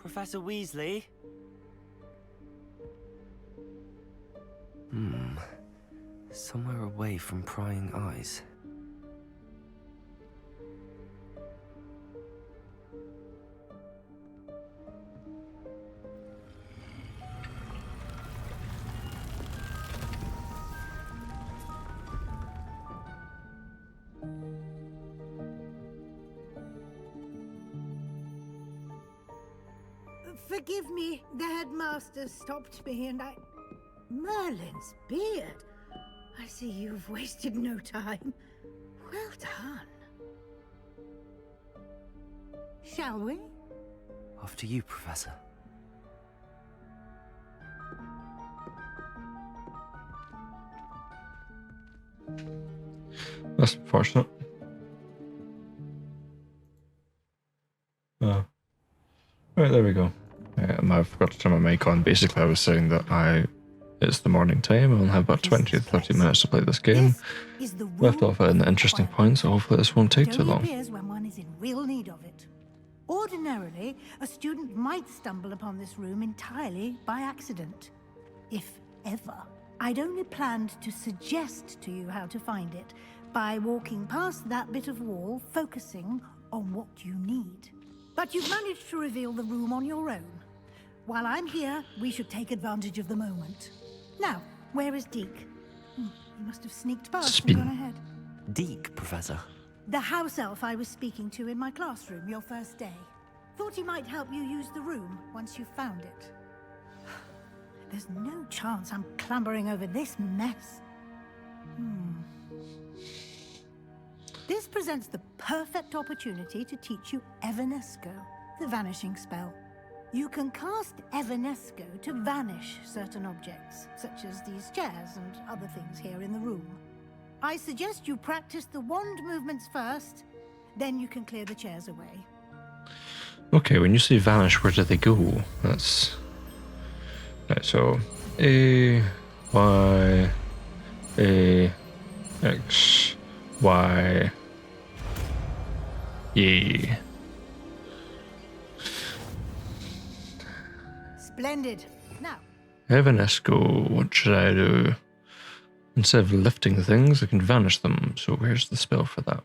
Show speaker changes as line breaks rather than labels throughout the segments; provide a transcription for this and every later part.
Professor Weasley? Somewhere away from prying eyes.
Forgive me, the headmaster stopped me and I... Merlin's beard. I see you've wasted no time. Well done. Shall we?
After you, Professor.
That's unfortunate. Oh. Right, there we go. I forgot to turn my mic on. Basically, I was saying that it's the morning time. I only have about 20 to 30 minutes to play this game. Left off at an interesting point, so hopefully this won't take too long.
Appears when one is in real need of it. Ordinarily, a student might stumble upon this room entirely by accident. If ever. I'd only planned to suggest to you how to find it by walking past that bit of wall, focusing on what you need. But you've managed to reveal the room on your own. While I'm here, we should take advantage of the moment. Now, where is Deke? He must have sneaked past and gone ahead.
Deke, Professor?
The house elf I was speaking to in my classroom your first day. Thought he might help you use the room once you found it. There's no chance I'm clambering over this mess. This presents the perfect opportunity to teach you Evanesco, the vanishing spell. You can cast Evanesco to vanish certain objects, such as these chairs and other things here in the room. I suggest you practice the wand movements first, then you can clear the chairs away.
Okay, when you say vanish, where do they go? That's... Right, so... A... Y... A... X... Y... E...
Splendid. Now...
Evanesco, what should I do? Instead of lifting things, I can vanish them. So where's the spell for that?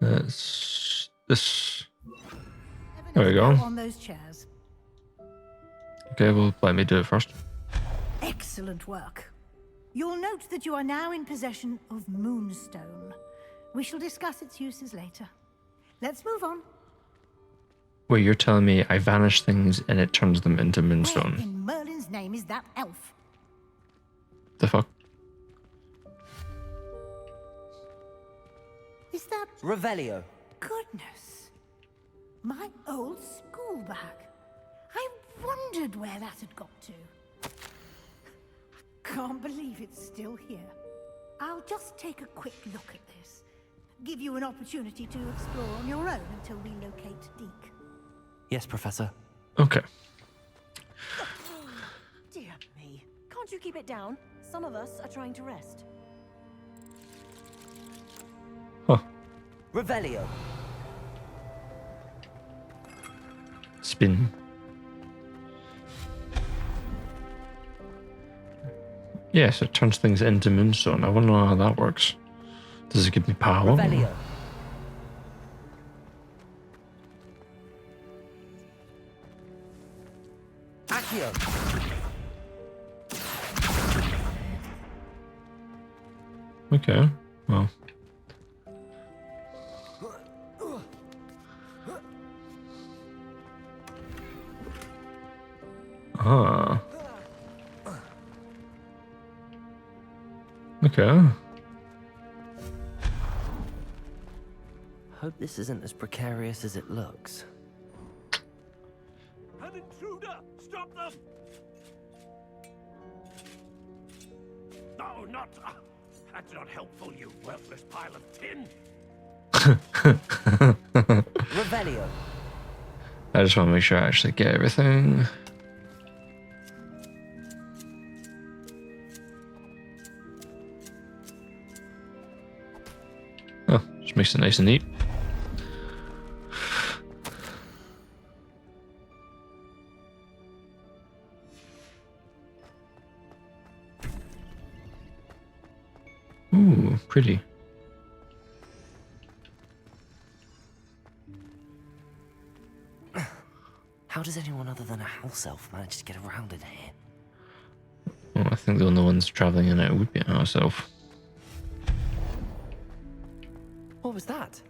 That's... this... There we go.
On those chairs.
Okay, well, let me do it first.
Excellent work. You'll note that you are now in possession of Moonstone. We shall discuss its uses later. Let's move on.
Wait, you're telling me I vanish things and it turns them into
Where
Moonstone?
in Merlin's name is that elf?
The fuck?
Is that...
Revelio.
Goodness. My old school bag. I wondered where that had got to. I can't believe it's still here. I'll just take a quick look at this. Give you an opportunity to explore on your own until we locate Deke.
Yes, Professor.
Okay.
Dear me. Can't you keep it down? Some of us are trying to rest.
Huh.
Revelio.
Spin. Yes, it turns things into Moonstone. I wonder how that works. Does it give me power?
Revelio. Accio.
Okay, well. Ah. Okay.
Hope this isn't as precarious as it looks.
An intruder! Stop them! No, not... that's not helpful, you worthless pile of tin!
Revelio.
I just want to make sure I actually get everything. Oh, just makes it nice and neat. pretty.
How does anyone other than a house elf manage to get around in here?
Well, I think the only ones traveling in it would be a house elf.
What was that?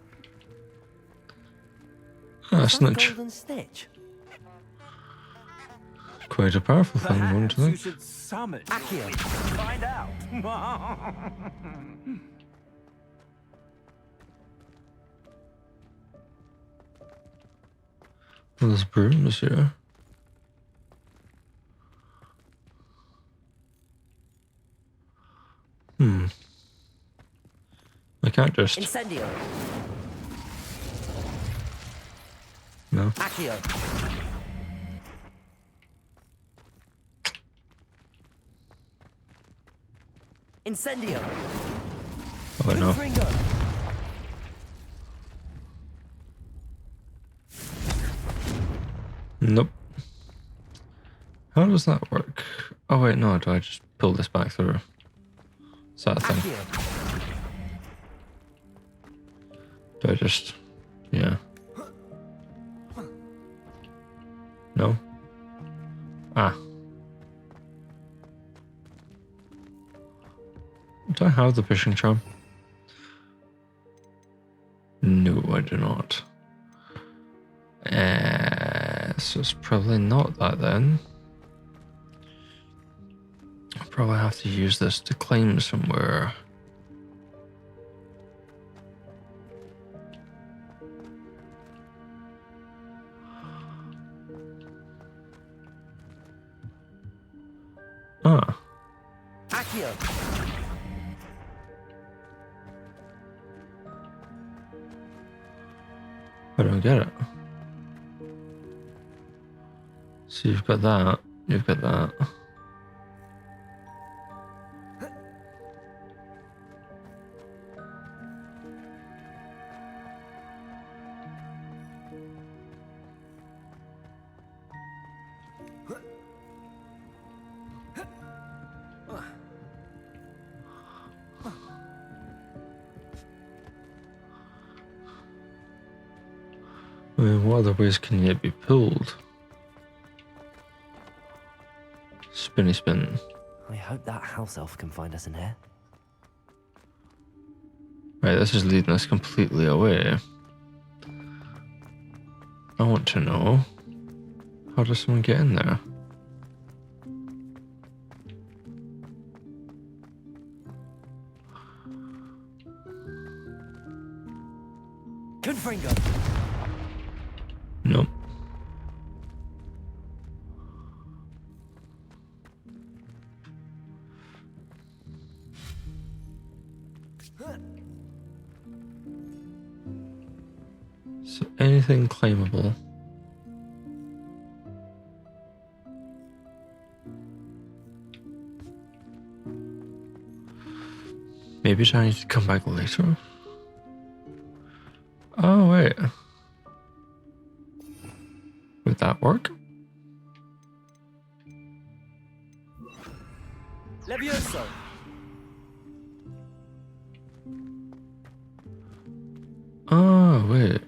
Ah,
Was that a
snitch.
golden snitch?
Quite a powerful thing, wouldn't
Perhaps
you
you
think?
should summon.
Accio.
We can find out.
Well, there's brooms here. I can't just...
Incendio.
No.
Accio. Incendio.
Oh, wait, no.
Confringo.
Nope. How does that work? Oh, wait, no. Do I just pull this back through? Is that a thing?
Accio.
Do I just... Yeah. No? Ah. Do I have the fishing charm? No, I do not. So it's probably not that then. I'll probably have to use this to climb somewhere. Ah.
Accio.
I don't get it. So you've got that, you've got that. I mean, what other ways can it be pulled? Spinny spin.
I hope that house elf can find us in here.
Right, this is leading us completely away. I want to know, how does someone get in there?
Confringo.
Nope. So anything claimable. Maybe I need to come back later. Oh wait. Would that work?
Levioso.
Oh wait.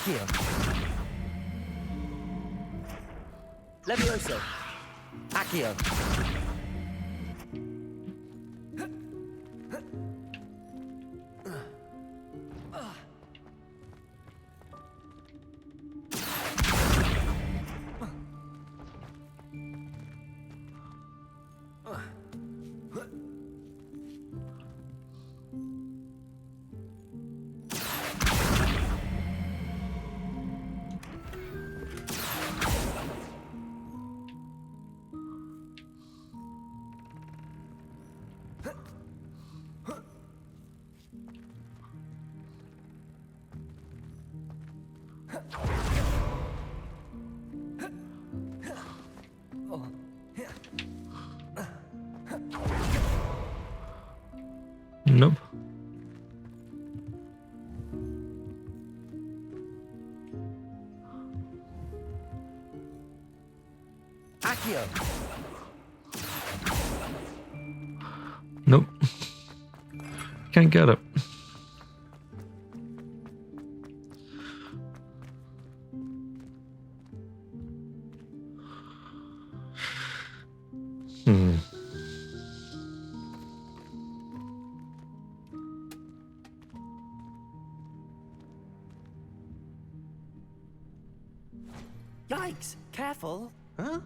Accio. Levioso. Accio.
Nope.
Accio!
Nope. Can't get it.
Yikes! Careful!
Huh?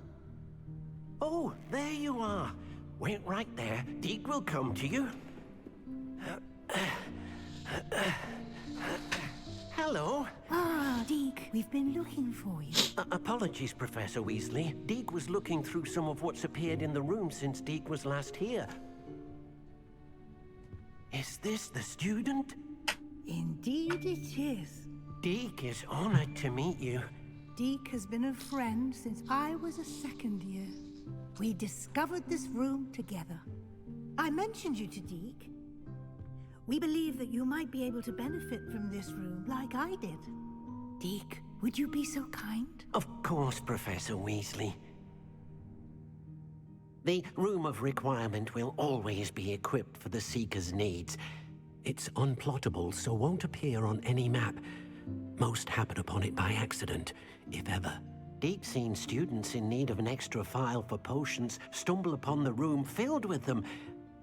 Oh, there you are. Wait right there. Deke will come to you. Hello.
Ah, Deke, we've been looking for you.
Apologies, Professor Weasley. Deke was looking through some of what's appeared in the room since Deke was last here. Is this the student?
Indeed it is.
Deke is honored to meet you.
Deke has been a friend since I was a second year. We discovered this room together. I mentioned you to Deke. We believe that you might be able to benefit from this room like I did. Deke, would you be so kind?
Of course, Professor Weasley. The Room of Requirement will always be equipped for the Seeker's needs. It's unplottable, so won't appear on any map. Most happen upon it by accident, if ever. Deke's seen students in need of an extra file for potions stumble upon the room filled with them.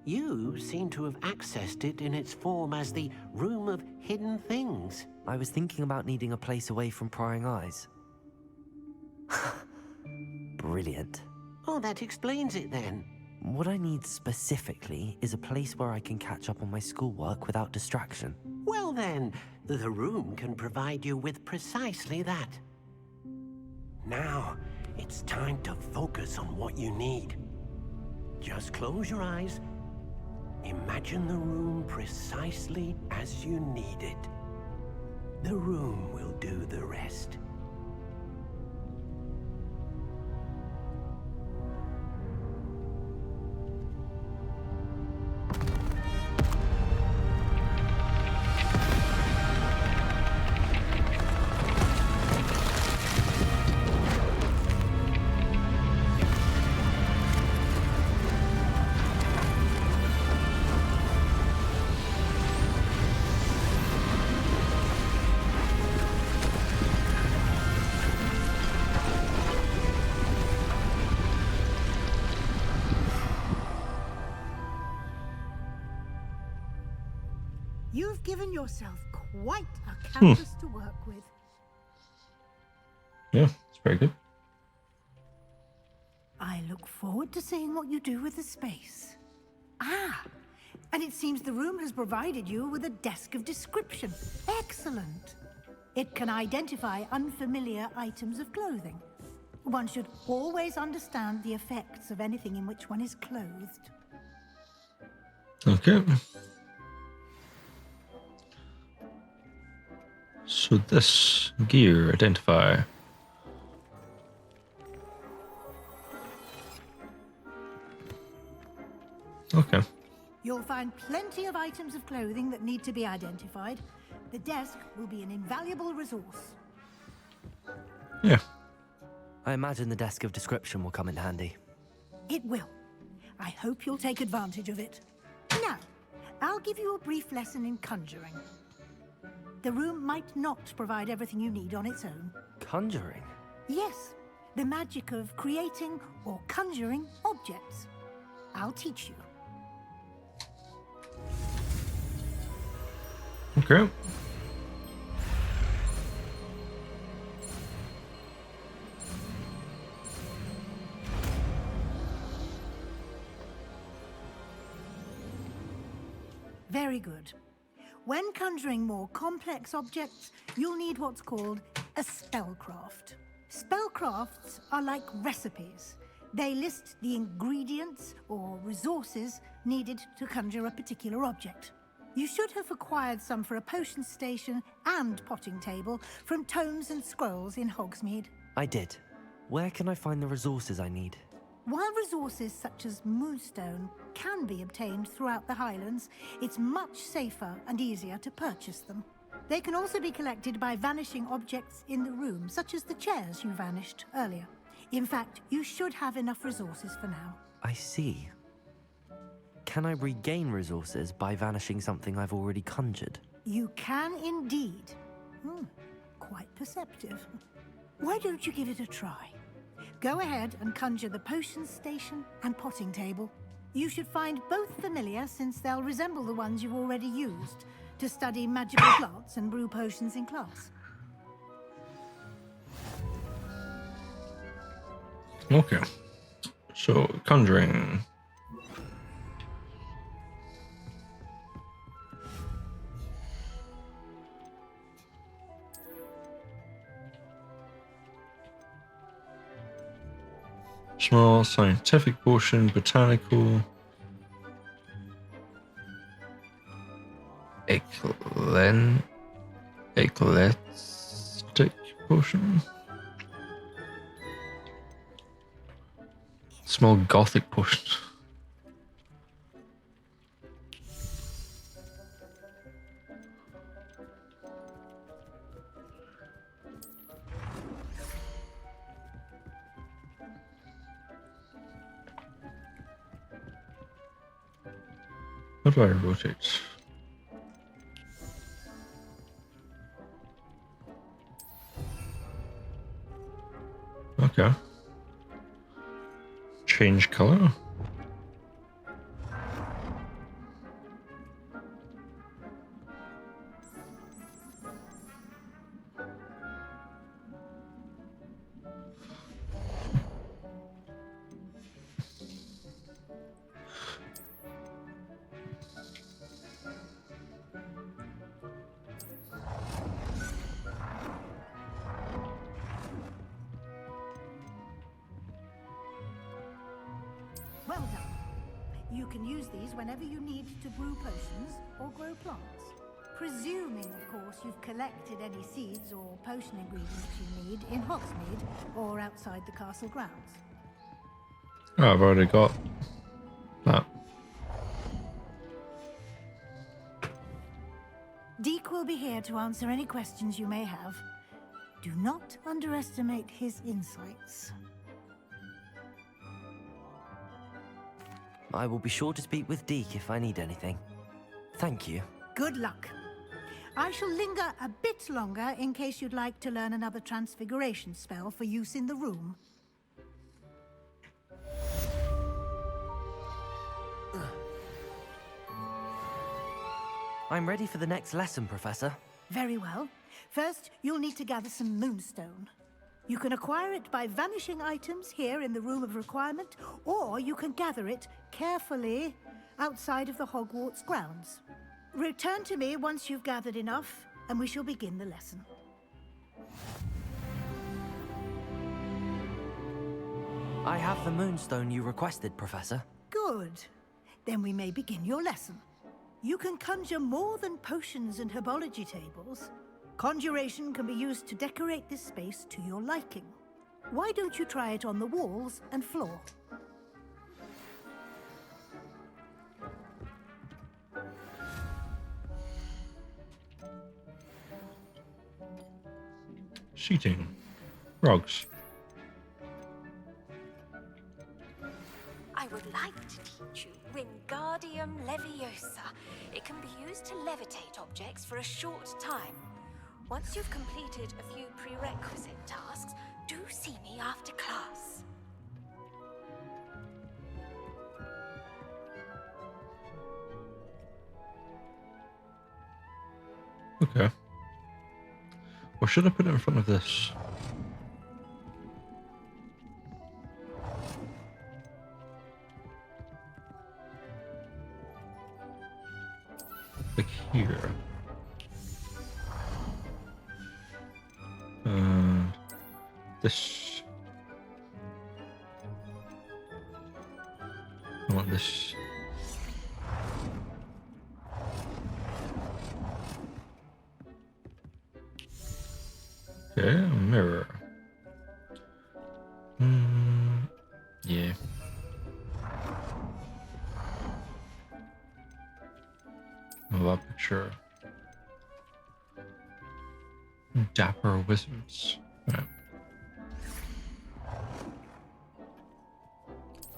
You seem to have accessed it in its form as the Room of Hidden Things.
I was thinking about needing a place away from prying eyes. Brilliant.
Oh, that explains it then.
What I need specifically is a place where I can catch up on my schoolwork without distraction.
Well then, the room can provide you with precisely that. Now, it's time to focus on what you need. Just close your eyes. Imagine the room precisely as you need it. The room will do the rest.
You've given yourself quite a canvas to work with.
Yeah, it's very good.
I look forward to seeing what you do with the space. Ah, and it seems the room has provided you with a desk of description. Excellent. It can identify unfamiliar items of clothing. One should always understand the effects of anything in which one is clothed.
Okay. So this gear, identify. Okay.
You'll find plenty of items of clothing that need to be identified. The desk will be an invaluable resource.
Yeah.
I imagine the desk of description will come in handy.
It will. I hope you'll take advantage of it. Now, I'll give you a brief lesson in conjuring. The room might not provide everything you need on its own.
Conjuring?
Yes, the magic of creating or conjuring objects. I'll teach you.
Okay.
Very good. When conjuring more complex objects, you'll need what's called a spellcraft. Spellcrafts are like recipes. They list the ingredients or resources needed to conjure a particular object. You should have acquired some for a potion station and potting table from tomes and scrolls in Hogsmeade.
I did. Where can I find the resources I need?
While resources such as moonstone can be obtained throughout the Highlands, it's much safer and easier to purchase them. They can also be collected by vanishing objects in the room, such as the chairs you vanished earlier. In fact, you should have enough resources for now.
I see. Can I regain resources by vanishing something I've already conjured?
You can indeed. Quite perceptive. Why don't you give it a try? Go ahead and conjure the potions station and potting table. You should find both familiar, since they'll resemble the ones you've already used to study magical plants and brew potions in class.
Okay. So, conjuring. Small scientific potion, botanical, eclectic potion, small gothic potion. How do I rotate? Okay. Change color.
Well done. You can use these whenever you need to brew potions or grow plants. Presuming, of course, you've collected any seeds or potion ingredients you need in Hogsmeade or outside the castle grounds.
Oh, I've already got that.
Deke will be here to answer any questions you may have. Do not underestimate his insights.
I will be sure to speak with Deke if I need anything. Thank you.
Good luck. I shall linger a bit longer in case you'd like to learn another transfiguration spell for use in the room.
I'm ready for the next lesson, Professor.
Very well. First, you'll need to gather some moonstone. You can acquire it by vanishing items here in the Room of Requirement, or you can gather it carefully outside of the Hogwarts grounds. Return to me once you've gathered enough, and we shall begin the lesson.
I have the moonstone you requested, Professor.
Good. Then we may begin your lesson. You can conjure more than potions and herbology tables. Conjuration can be used to decorate this space to your liking. Why don't you try it on the walls and floor?
Seating. Rugs.
I would like to teach you Wingardium Leviosa. It can be used to levitate objects for a short time. Once you've completed a few prerequisite tasks, do see me after class.
Okay. Or should I put it in front of this? Like here. And this. I want this. Okay, a mirror. Yeah. of a picture. Dapper wizards. Right.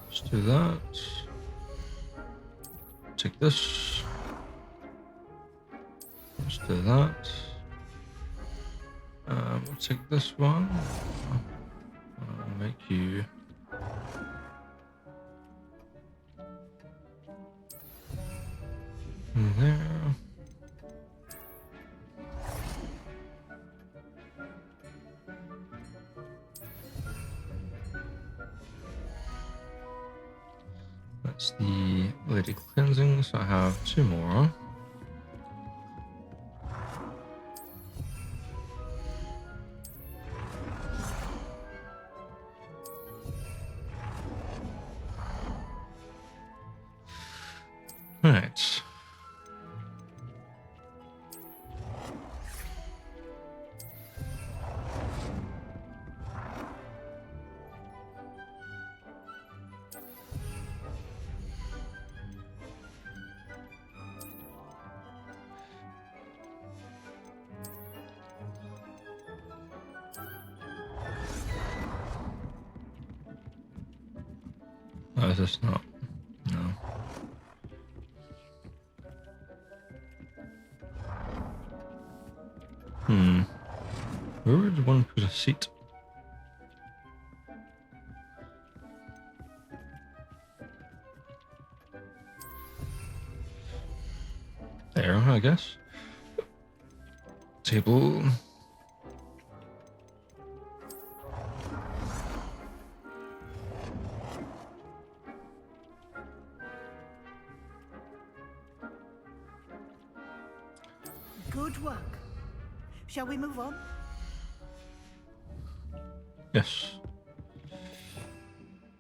Let's do that. Take this. Let's do that. We'll take this one. I'll make you. There. That's the Lady Cleansing, so I have 2 more. Right. Oh, is this not? No. Where would one put a seat? There, I guess. Table.
Good work. Shall we move on?
Yes.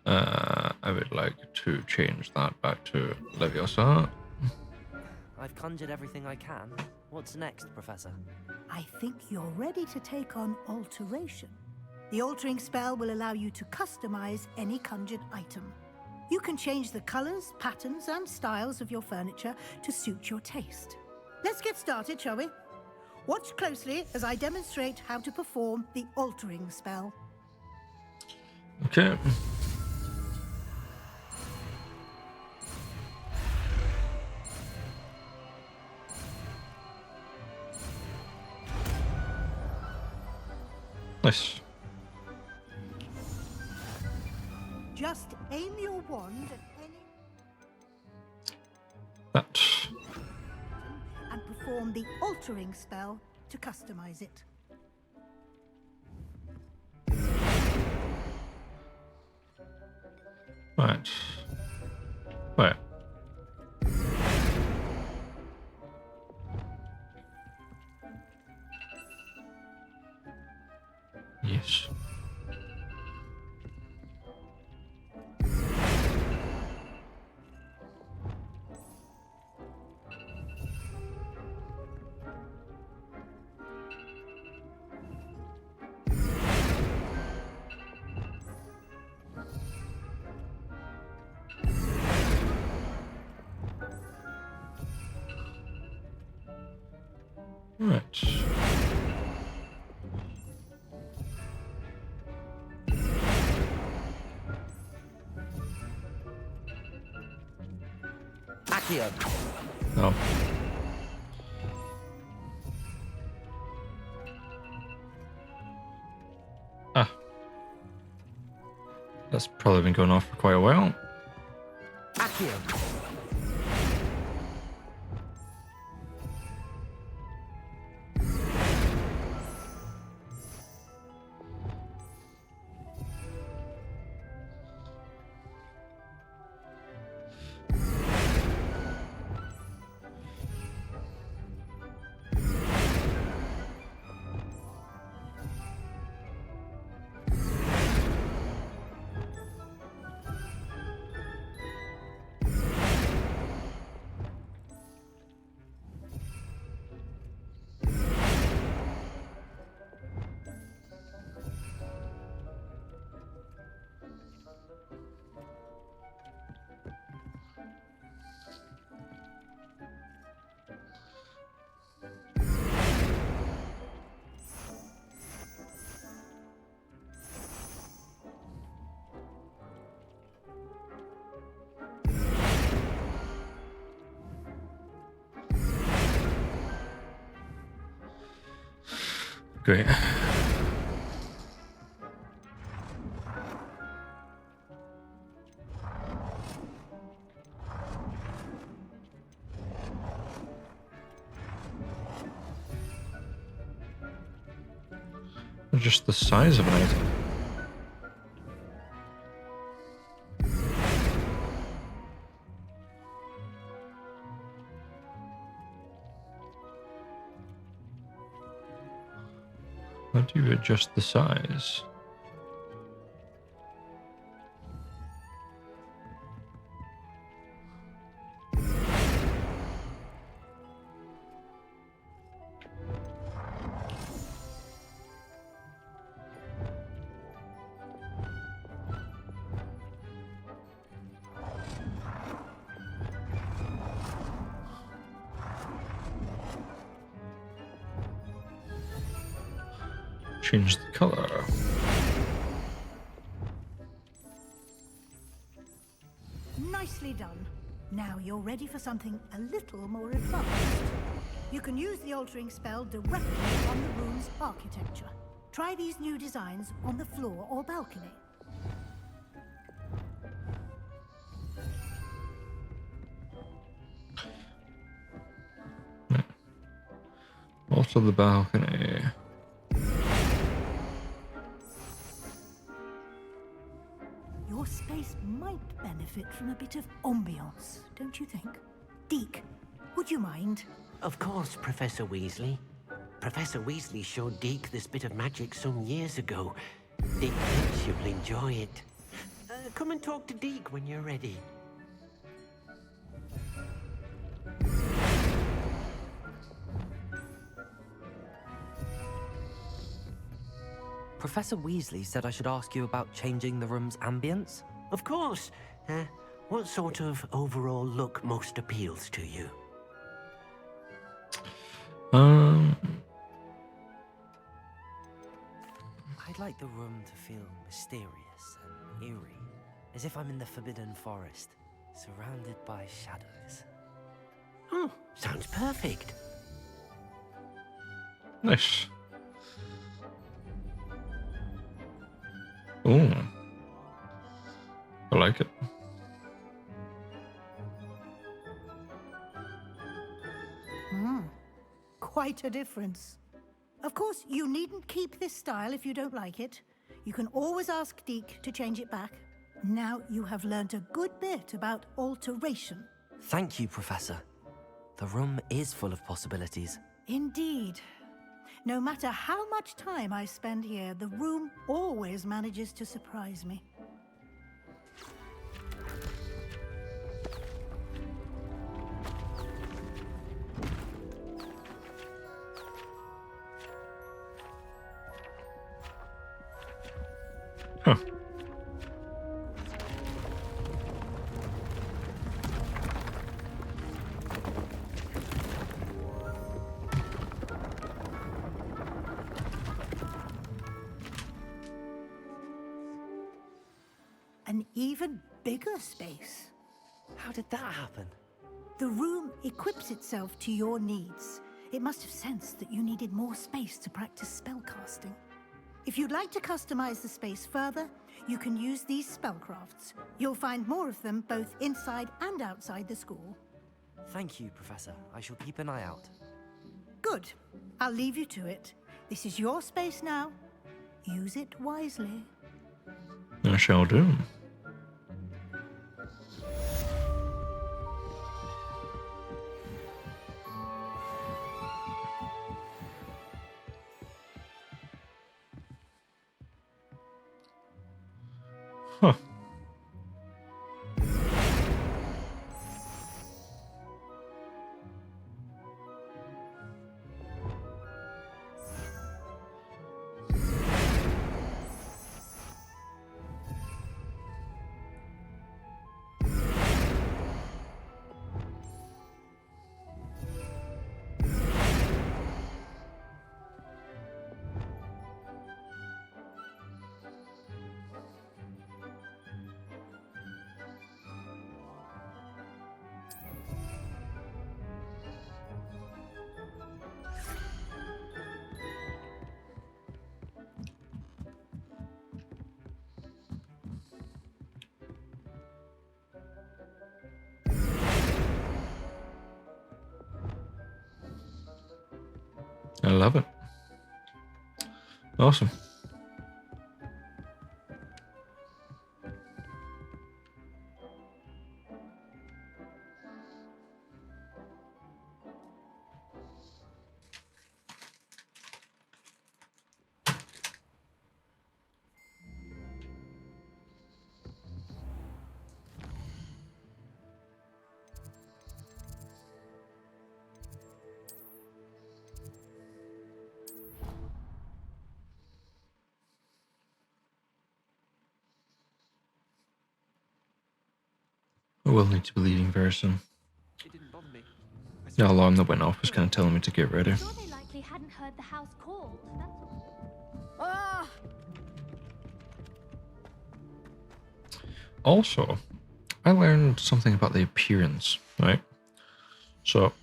I would like to change that back to Leviosa.
I've conjured everything I can. What's next, Professor?
I think you're ready to take on alteration. The altering spell will allow you to customize any conjured item. You can change the colors, patterns, and styles of your furniture to suit your taste. Let's get started, shall we? Watch closely as I demonstrate how to perform the altering spell.
Okay. Nice.
Just aim your wand at any
That.
and perform the altering spell to customize it.
Right. Right. Yes. Right.
Accio!
No. Ah. That's probably been going off for quite a while.
Accio!
Great. Just the size of an item. How do you adjust the size? Change the color.
Nicely done. Now you're ready for something a little more advanced. You can use the altering spell directly on the room's architecture. Try these new designs on the floor or balcony.
Also the balcony.
Your space might benefit from a bit of ambiance, don't you think? Deke, would you mind?
Of course, Professor Weasley. Professor Weasley showed Deke this bit of magic some years ago. Deke thinks you'll enjoy it. Come and talk to Deke when you're ready.
Professor Weasley said I should ask you about changing the room's ambience.
Of course. What sort of overall look most appeals to you?
I'd like the room to feel mysterious and eerie, as if I'm in the Forbidden Forest, surrounded by shadows.
Oh, sounds perfect.
Nice. Ooh. I like it.
Quite a difference. Of course, you needn't keep this style if you don't like it. You can always ask Deke to change it back. Now you have learnt a good bit about alteration.
Thank you, Professor. The room is full of possibilities.
Indeed. No matter how much time I spend here, the room always manages to surprise me.
Huh.
An even bigger space.
How did that happen?
The room equips itself to your needs. It must have sensed that you needed more space to practice spellcasting. If you'd like to customize the space further, you can use these spellcrafts. You'll find more of them both inside and outside the school.
Thank you, Professor. I shall keep an eye out.
Good. I'll leave you to it. This is your space now. Use it wisely.
I shall do. Huh. love it. Awesome. I will need to be leaving very soon.
It didn't bother me.
The alarm that went off was kind of telling me to get ready.
I'm sure they likely hadn't heard the house called. That's all.
Ah!
Also, I learned something about the appearance, right? So,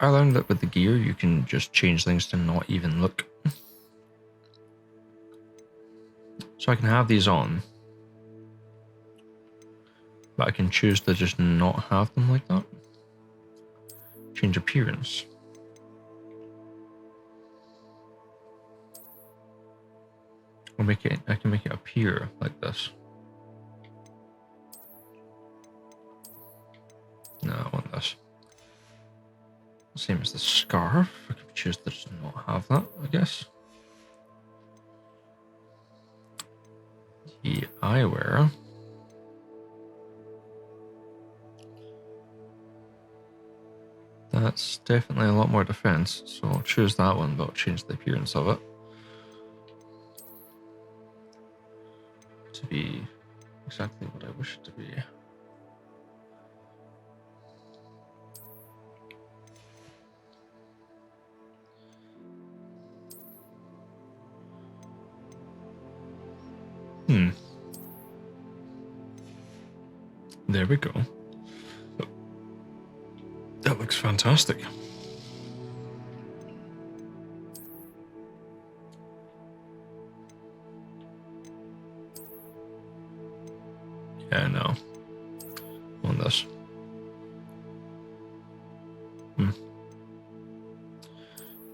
I learned that with the gear, you can just change things to not even look. So I can have these on, but I can choose to just not have them like that. Change appearance. Or I can make it appear like this. No, I want this. Same as the scarf. I can choose to just not have that, I guess. The eyewear. That's definitely a lot more defense, so I'll choose that one, but I'll change the appearance of it to be exactly what I wish it to be. There we go. That looks fantastic. Yeah, no. On this.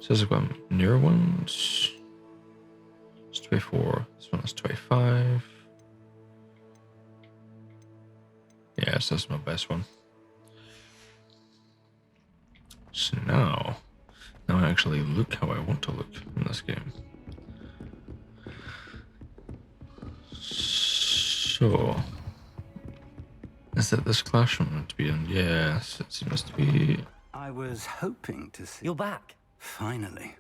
Says I've got newer ones. It's 24. This one is 25. Yeah, so that's my best one. So now I actually look how I want to look in this game. So, is it this classroom meant to be in? Yes, it seems to be.
I was hoping to see...
You're back.
Finally.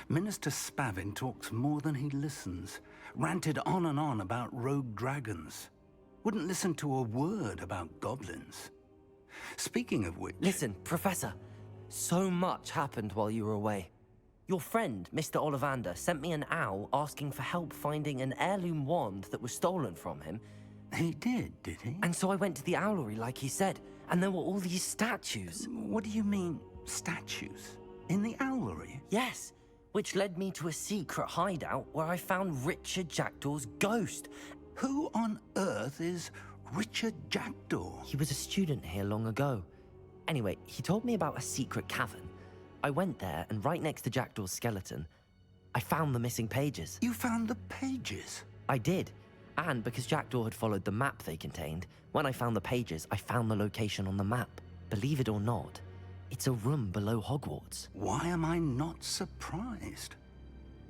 Minister Spavin talks more than he listens. Ranted on and on about rogue dragons. Wouldn't listen to a word about goblins. Speaking of which...
Listen, Professor. So much happened while you were away. Your friend, Mr. Ollivander, sent me an owl asking for help finding an heirloom wand that was stolen from him.
He did he?
And so I went to the owlery like he said, and there were all these statues.
What do you mean, statues? In the owlery?
Yes, which led me to a secret hideout where I found Richard Jackdaw's ghost.
Who on earth is Richard Jackdaw?
He was a student here long ago. Anyway, he told me about a secret cavern. I went there, and right next to Jackdaw's skeleton, I found the missing pages.
You found the pages?
I did. And because Jackdaw had followed the map they contained, when I found the pages, I found the location on the map. Believe it or not, it's a room below Hogwarts.
Why am I not surprised?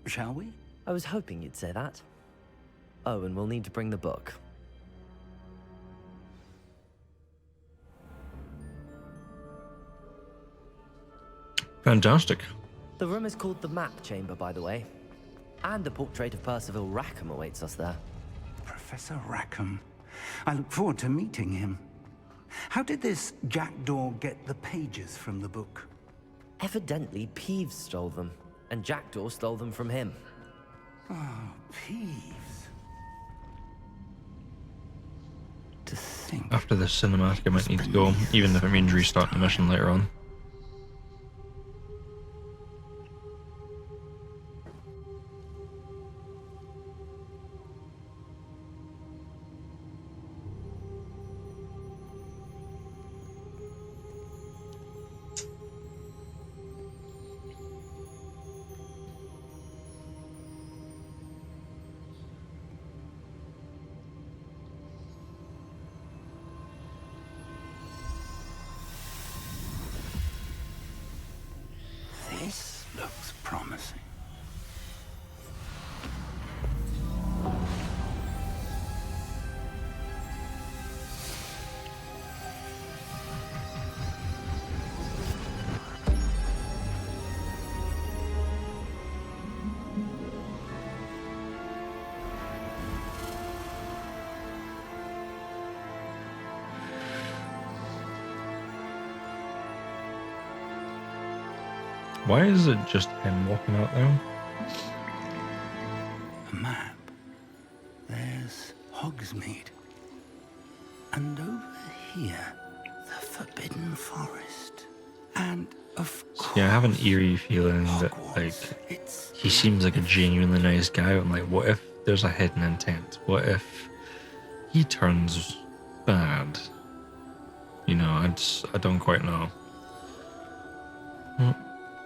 Shall we?
I was hoping you'd say that. Oh, and we'll need to bring the book.
Fantastic.
The room is called the Map Chamber, by the way. And a portrait of Percival Rackham awaits us there.
Professor Rackham. I look forward to meeting him. How did this Jackdaw get the pages from the book?
Evidently, Peeves stole them, and Jackdaw stole them from him.
Oh, Peeves. To think...
After this cinematic, I might need to go, even if it means restarting the mission later on. Why is it just him walking out there?
A map. There's Hogsmeade. And over here, the Forbidden Forest. And of course,
Yeah, I have an eerie feeling that, like, he seems like a genuinely nice guy. I'm like, what if there's a hidden intent? What if he turns bad? You know, I don't quite know. Well,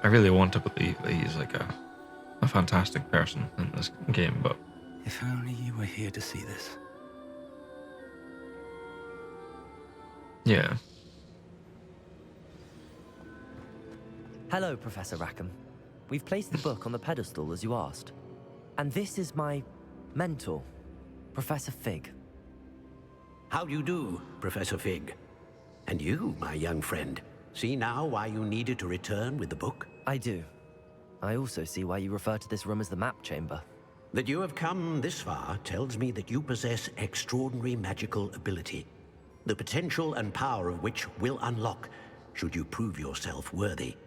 I really want to believe that he's like a fantastic person in this game, but...
If only you were here to see this.
Yeah.
Hello, Professor Rackham. We've placed the book on the pedestal as you asked. And this is my mentor, Professor Fig.
How do you do, Professor Fig? And you, my young friend, see now why you needed to return with the book?
I do. I also see why you refer to this room as the map chamber.
That you have come this far tells me that you possess extraordinary magical ability, the potential and power of which will unlock should you prove yourself worthy.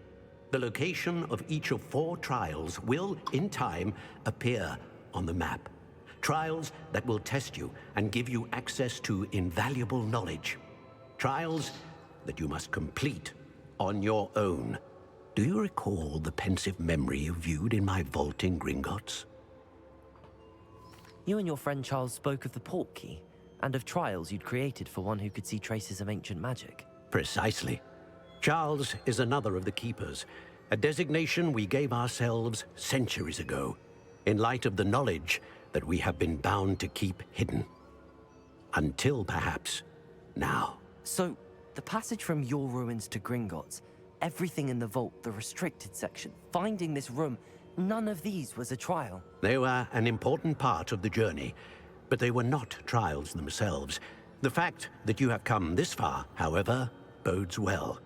The location of each of 4 trials will, in time, appear on the map. Trials that will test you and give you access to invaluable knowledge. Trials that you must complete on your own. Do you recall the pensive memory you viewed in my vault in Gringotts?
You and your friend Charles spoke of the port key, and of trials you'd created for one who could see traces of ancient magic.
Precisely. Charles is another of the Keepers, a designation we gave ourselves centuries ago, in light of the knowledge that we have been bound to keep hidden. Until, perhaps, now.
So, the passage from your ruins to Gringotts, everything in the vault, the restricted section, finding this room, none of these was a trial.
They were an important part of the journey, but they were not trials themselves. The fact that you have come this far, however, bodes well.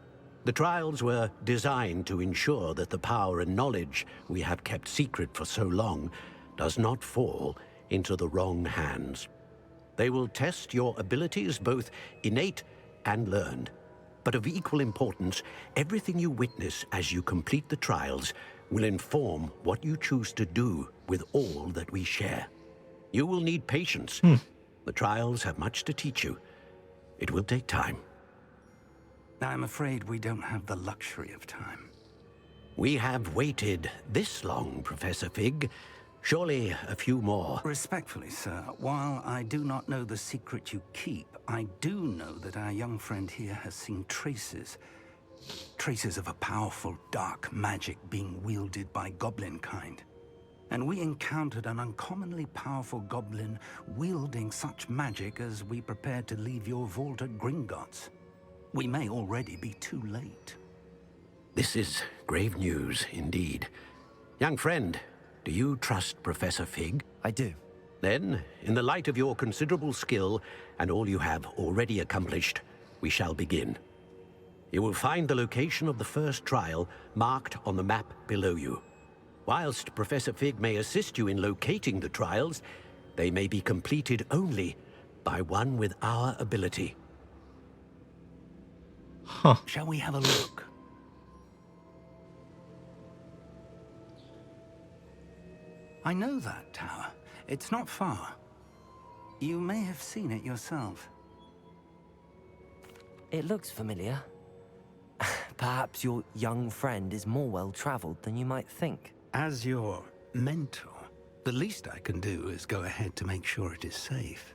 The trials were designed to ensure that the power and knowledge we have kept secret for so long does not fall into the wrong hands. They will test your abilities, both innate and learned. But of equal importance, everything you witness as you complete the trials will inform what you choose to do with all that we share. You will need patience. The trials have much to teach you. It will take time.
I'm afraid we don't have the luxury of time.
We have waited this long, Professor Fig. Surely a few more.
Respectfully, sir, while I do not know the secret you keep, I do know that our young friend here has seen traces. Traces of a powerful dark magic being wielded by goblin kind. And we encountered an uncommonly powerful goblin wielding such magic as we prepared to leave your vault at Gringotts. We may already be too late.
This is grave news indeed. Young friend, do you trust Professor Fig?
I do.
Then, in the light of your considerable skill and all you have already accomplished, we shall begin. You will find the location of the first trial marked on the map below you. Whilst Professor Fig may assist you in locating the trials, they may be completed only by one with our ability.
Huh.
Shall we have a look? I know that tower. It's not far. You may have seen it yourself.
It looks familiar. Perhaps your young friend is more well-traveled than you might think.
As your mentor, the least I can do is go ahead to make sure it is safe.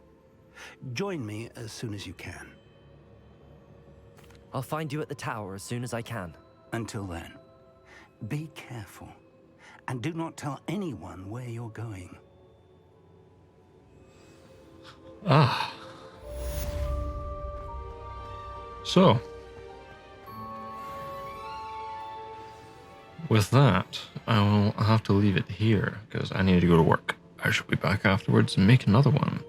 Join me as soon as you can.
I'll find you at the tower as soon as I can.
Until then, be careful. And do not tell anyone where you're going.
Ah. So, with that, I will have to leave it here because I need to go to work. I shall be back afterwards and make another one.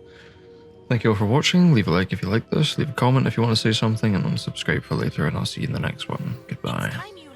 Thank you all for watching. Leave a like if you like this, leave a comment if you want to say something, and unsubscribe for later, and I'll see you in the next one. Goodbye.
It's time you